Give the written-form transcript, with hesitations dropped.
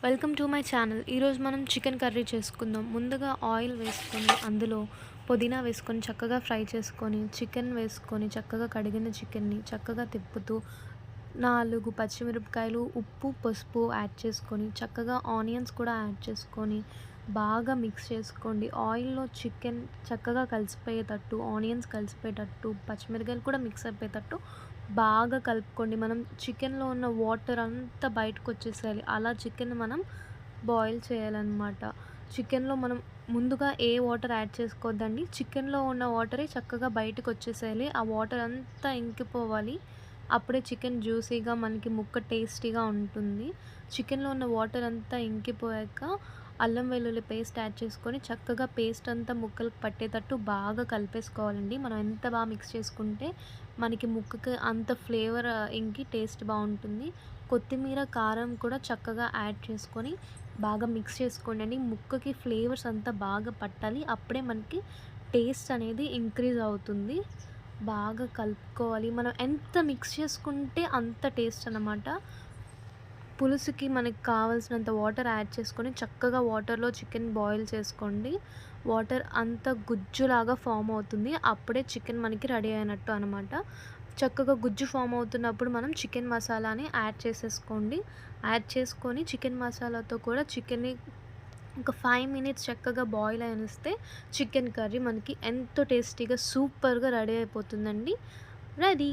Welcome to my channel. ఈరోజు మనం chicken curry చేసుకుందాం. ముందుగా ఆయిల్ వేసుకొని అందులో పుదీనా వేసుకొని చక్కగా ఫ్రై చేసుకొని చికెన్ వేసుకొని చక్కగా కడిగిన చికెన్ని చక్కగా తిప్పుతూ 4 పచ్చిమిరపకాయలు, ఉప్పు, పసుపు యాడ్ చేసుకొని చక్కగా ఆనియన్స్ కూడా యాడ్ చేసుకొని బాగా మిక్స్ చేసుకోండి. ఆయిల్‌లో చికెన్ చక్కగా కలిసిపోయేటట్టు, ఆనియన్స్ కలిసిపోయేటట్టు, పచ్చిమిరపకాయలు కూడా మిక్స్ అయిపోయేటట్టు బాగా కలుపుకోండి. మనం చికెన్‌లో ఉన్న వాటర్ అంతా బయటకొచ్చేసేయాలి. అలా చికెన్ మనం బాయిల్ చేయాలనమాట. చికెన్‌లో మనం ముందుగా ఏ వాటర్ యాడ్ చేసుకోవద్దండి. చికెన్‌లో ఉన్న వాటరే చక్కగా బయటకొచ్చేసేయాలి. ఆ వాటర్ అంతా ఇంకిపోవాలి. అప్పుడే చికెన్ జ్యూసీగా మనకి ముక్క టేస్టీగా ఉంటుంది. చికెన్‌లో ఉన్న వాటర్ అంతా ఇంకిపోయాక అల్లం వెల్లుల్లి పేస్ట్ యాడ్ చేసుకొని చక్కగా పేస్ట్ అంతా ముక్కలకు పట్టేటట్టు బాగా కలిపేసుకోవాలండి. మనం ఎంత బాగా మిక్స్ చేసుకుంటే మనకి ముక్కకి అంత ఫ్లేవర్ ఇంకి టేస్ట్ బావుంటుంది. కొత్తిమీర, కారం కూడా చక్కగా యాడ్ చేసుకొని బాగా మిక్స్ చేసుకోండండి. ముక్కకి ఫ్లేవర్స్ అంతా బాగా పట్టాలి. అప్పుడే మనకి టేస్ట్ అనేది ఇంక్రీజ్ అవుతుంది. బాగా కలుపుకోవాలి. మనం ఎంత మిక్స్ చేసుకుంటే అంత టేస్ట్ అన్నమాట. పులుసుకి మనకి కావాల్సినంత వాటర్ యాడ్ చేసుకొని చక్కగా వాటర్‌లో చికెన్ బాయిల్ చేసుకోండి. వాటర్ అంతా గుజ్జులాగా ఫార్మ్ అవుతుంది. అప్పుడే చికెన్ మనకి రెడీ అయినట్టు అనమాట. చక్కగా గుజ్జు ఫార్మ్ అవుతున్నప్పుడు మనం చికెన్ మసాలాని యాడ్ చేసేసుకోండి. యాడ్ చేసుకొని చికెన్ మసాలాతో కూడా చికెన్‌ని ఒక 5 మినిట్స్ చక్కగా బాయిల్ అయ్యనిస్తే చికెన్ కర్రీ మనకి ఎంతో టేస్టీగా సూపర్‌గా రెడీ అయిపోతుందండి. రెడీ.